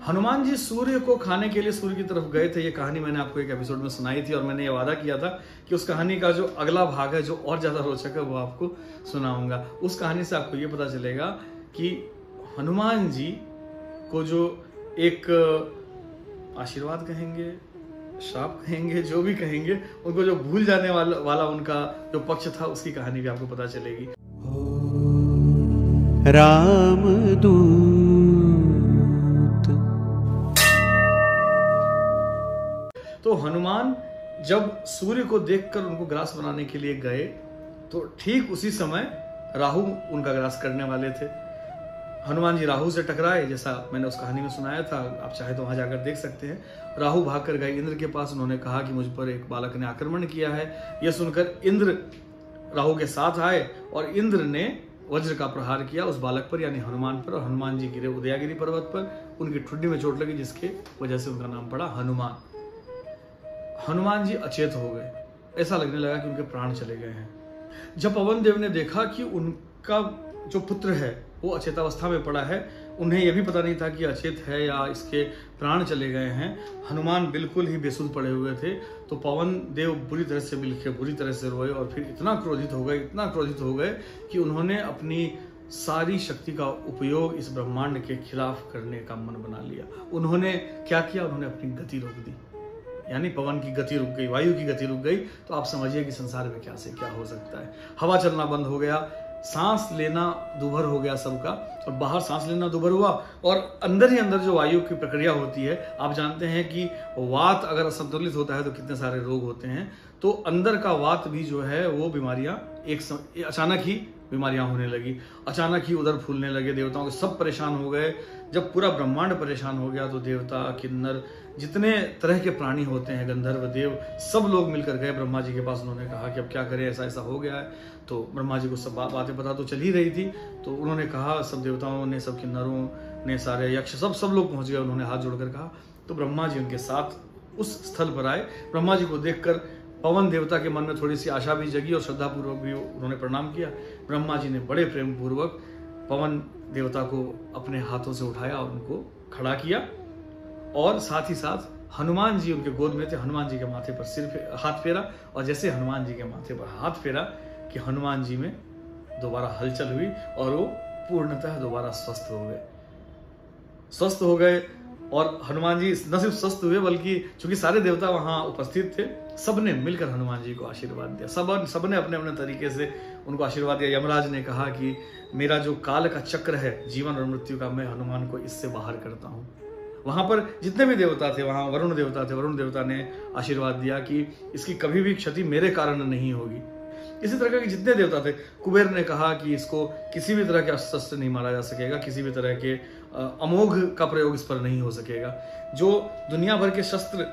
हनुमान जी सूर्य को खाने के लिए सूर्य की तरफ गए थे। ये कहानी मैंने आपको एक एपिसोड में सुनाई थी और मैंने ये वादा किया था कि उस कहानी का जो अगला भाग है, जो और ज्यादा रोचक है, वो आपको सुनाऊंगा। उस कहानी से आपको ये पता चलेगा कि हनुमान जी को जो एक आशीर्वाद कहेंगे, श्राप कहेंगे, जो भी कहेंगे, उनको जो भूल जाने वाला उनका जो पक्ष था, उसकी कहानी भी आपको पता चलेगी। रामदूत तो हनुमान जब सूर्य को देखकर उनको ग्रास बनाने के लिए गए तो ठीक उसी समय राहु उनका ग्रास करने वाले थे। हनुमान जी राहु से टकराए, जैसा मैंने उस कहानी में सुनाया था, आप चाहे तो वहां जाकर देख सकते हैं। राहु भागकर गए इंद्र के पास, उन्होंने कहा कि मुझ पर एक बालक ने आक्रमण किया है। यह सुनकर इंद्र राहु के साथ आए और इंद्र ने वज्र का प्रहार किया उस बालक पर, यानी हनुमान पर, और हनुमान जी गिरे उदयागिरी पर्वत पर। उनकी ठुड्डी में चोट लगी, जिसके वजह से उनका नाम पड़ा हनुमान। हनुमान जी अचेत हो गए, ऐसा लगने लगा कि उनके प्राण चले गए हैं। जब पवन देव ने देखा कि उनका जो पुत्र है वो अचेतावस्था में पड़ा है, उन्हें यह भी पता नहीं था कि अचेत है या इसके प्राण चले गए हैं, हनुमान बिल्कुल ही बेसुध पड़े हुए थे। तो पवन देव बुरी तरह से बिलखे, बुरी तरह से रोए और फिर इतना क्रोधित हो गए कि उन्होंने अपनी सारी शक्ति का उपयोग इस ब्रह्मांड के खिलाफ करने का मन बना लिया। उन्होंने क्या किया? उन्होंने अपनी गति रोक दी, यानी पवन की गति रुक गई, वायु की गति रुक गई। तो आप समझिए कि संसार में क्या से क्या हो सकता है। हवा चलना बंद हो गया, सांस लेना दुभर हो गया सबका, और बाहर सांस लेना दुभर हुआ, और अंदर ही अंदर जो वायु की प्रक्रिया होती है, आप जानते हैं कि वात अगर असंतुलित होता है तो कितने सारे रोग होते हैं। तो अंदर का वात भी जो है वो बीमारियां अचानक ही बीमारियां होने लगी, अचानक ही उधर फूलने लगे। देवताओं के सब परेशान हो गए। जब पूरा ब्रह्मांड परेशान हो गया तो देवता, किन्नर, जितने तरह के प्राणी होते हैं, गंधर्व, देव, सब लोग मिलकर गए ब्रह्मा जी के पास। उन्होंने कहा कि अब क्या करें, ऐसा ऐसा हो गया है। तो ब्रह्मा जी को सब बातें पता तो चल ही रही थी। तो उन्होंने कहा, सब देवताओं ने, सब किन्नरों ने, सारे यक्ष, सब लोग पहुंच गए। उन्होंने हाथ जोड़कर कहा। तो ब्रह्मा जी उनके साथ उस स्थल पर आए। ब्रह्मा जी को देखकर पवन देवता के मन में थोड़ी सी आशा भी जगी और श्रद्धापूर्वक भी उन्होंने प्रणाम किया। ब्रह्मा जी ने बड़े प्रेम पूर्वक पवन देवता को अपने हाथों से उठाया और उनको खड़ा किया, और साथ ही साथ हनुमान जी उनके गोद में थे। हनुमान जी के माथे पर हाथ फेरा, और जैसे हनुमान जी के माथे पर हाथ फेरा कि हनुमान जी में दोबारा हलचल हुई और वो पूर्णतः दोबारा स्वस्थ हो गए। और हनुमान जी न सिर्फ स्वस्थ हुए, बल्कि चूंकि सारे देवता वहां उपस्थित थे, सबने मिलकर हनुमान जी को आशीर्वाद दिया। सबने अपने अपने तरीके से उनको आशीर्वाद दिया। यमराज ने कहा कि मेरा जो काल का चक्र है, जीवन और मृत्यु का, मैं हनुमान को इससे बाहर करता हूं। वहां पर जितने भी देवता थे, वहां वरुण देवता थे, वरुण देवता ने आशीर्वाद दिया कि इसकी कभी भी क्षति मेरे कारण नहीं होगी। इसी तरह के जितने देवता थे, कुबेर ने कहा कि इसको किसी भी तरह के अस्त्र शस्त्र नहीं मारा जा सकेगा, किसी भी तरह के अमोघ का प्रयोग इस पर नहीं हो सकेगा। जो दुनिया भर के शस्त्र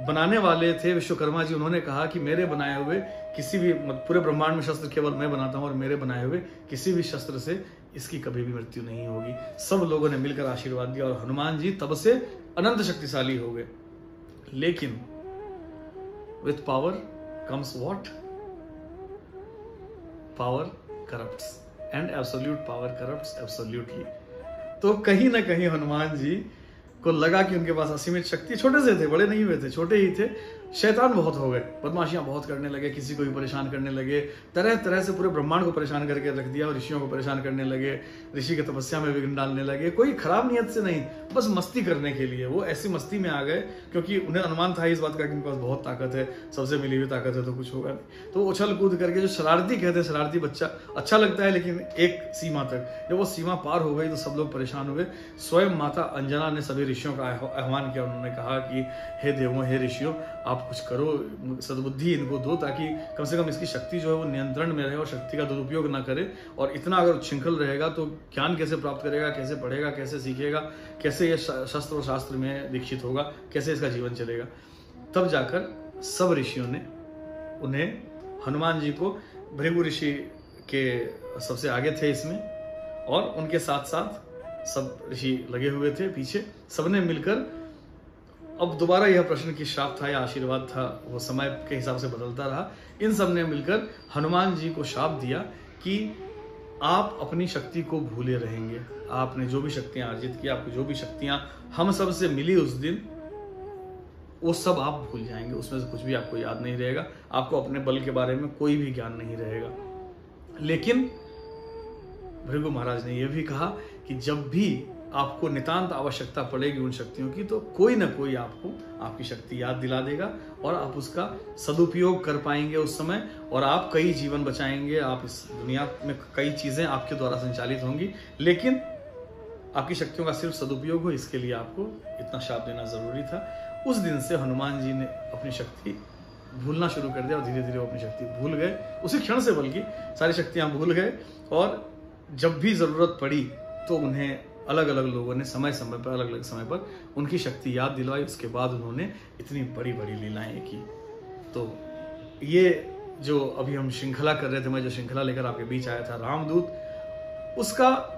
बनाने वाले थे, विश्वकर्मा जी, उन्होंने कहा कि मेरे बनाए हुए किसी भी, पूरे ब्रह्मांड में शस्त्र केवल मैं बनाता हूं और मेरे बनाए हुए किसी भी शस्त्र से इसकी कभी भी मृत्यु नहीं होगी। सब लोगों ने मिलकर आशीर्वाद दिया और हनुमान जी तब से अनंत शक्तिशाली हो गए। लेकिन with power comes what? Power corrupts, and absolute power corrupts absolutely. तो कहीं ना कहीं हनुमान जी को लगा कि उनके पास असीमित शक्ति, छोटे से थे, बड़े नहीं हुए थे, छोटे ही थे, शैतान बहुत हो गए, बदमाशियां बहुत करने लगे, किसी को भी परेशान करने लगे, तरह तरह से पूरे ब्रह्मांड को परेशान करके रख दिया, और ऋषियों को परेशान करने लगे, ऋषि की तपस्या में विघ्न डालने लगे। कोई खराब नियत से नहीं, बस मस्ती करने के लिए वो ऐसी मस्ती में आ गए, क्योंकि उन्हें अनुमान था इस बात का कि उनके पास बहुत ताकत है, सबसे मिली हुई ताकत है, तो कुछ होगा नहीं। तो उछल कूद करके, जो शरारती कहते हैं, शरारती बच्चा अच्छा लगता है लेकिन एक सीमा तक, जब वो सीमा पार हो गई तो सब लोग परेशान हुए। स्वयं माता अंजना ने सभी ऋषियों का आह्वान किया। उन्होंने कहा कि हे देवों, हे ऋषियों, आप कुछ करो, सद्बुद्धि इनको दो, ताकि कम से कम इसकी शक्ति जो है वो नियंत्रण में रहे और शक्ति का दुरुपयोग ना करे। और इतना अगर उच्छृंखल रहेगा तो ज्ञान कैसे प्राप्त करेगा, कैसे पढ़ेगा, कैसे सीखेगा, कैसे ये शस्त्र और शास्त्र में दीक्षित होगा, कैसे इसका जीवन चलेगा। तब जाकर सब ऋषियों ने उन्हें, हनुमान जी को, भृगु ऋषि के सबसे आगे थे इसमें, और उनके साथ साथ सब ऋषि लगे हुए थे पीछे, सबने मिलकर, अब दोबारा यह प्रश्न की श्राप था या आशीर्वाद था, वो समय के हिसाब से बदलता रहा। इन सब ने मिलकर हनुमान जी को श्राप दिया कि आप अपनी शक्ति को भूले रहेंगे। आपने जो भी शक्तियां अर्जित की, आपको जो भी शक्तियां हम सब से मिली उस दिन, वो सब आप भूल जाएंगे। उसमें से कुछ भी आपको याद नहीं रहेगा। आपको अपने बल के बारे में कोई भी ज्ञान नहीं रहेगा। लेकिन भृगु महाराज ने यह भी कहा कि जब भी आपको नितांत आवश्यकता पड़ेगी उन शक्तियों की, तो कोई ना कोई आपको आपकी शक्ति याद दिला देगा और आप उसका सदुपयोग कर पाएंगे उस समय, और आप कई जीवन बचाएंगे। आप इस दुनिया में कई चीजें आपके द्वारा संचालित होंगी, लेकिन आपकी शक्तियों का सिर्फ सदुपयोग हो, इसके लिए आपको इतना शाप देना जरूरी था। उस दिन से हनुमान जी ने अपनी शक्ति भूलना शुरू कर दिया और धीरे धीरे वो अपनी शक्ति भूल गए। उसी क्षण से बल्कि सारी शक्तियां भूल गए, और जब भी जरूरत पड़ी तो उन्हें अलग अलग लोगों ने समय समय पर, अलग अलग समय पर उनकी शक्ति याद दिलवाई। उसके बाद उन्होंने इतनी बड़ी बड़ी लीलाएं की। तो ये जो अभी हम श्रृंखला कर रहे थे, मैं जो श्रृंखला लेकर आपके बीच आया था रामदूत, उसका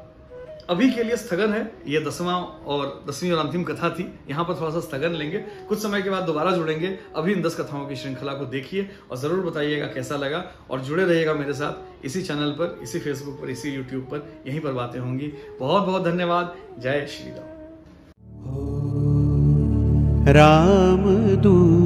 अभी के लिए स्थगन है। ये 10वीं और अंतिम कथा थी। यहाँ पर थोड़ा सा स्थगन लेंगे, कुछ समय के बाद दोबारा जुड़ेंगे। अभी इन 10 कथाओं की श्रृंखला को देखिए और जरूर बताइएगा कैसा लगा, और जुड़े रहिएगा मेरे साथ इसी चैनल पर, इसी फेसबुक पर, इसी यूट्यूब पर। यहीं पर बातें होंगी। बहुत बहुत धन्यवाद। जय श्री राम। रामदूत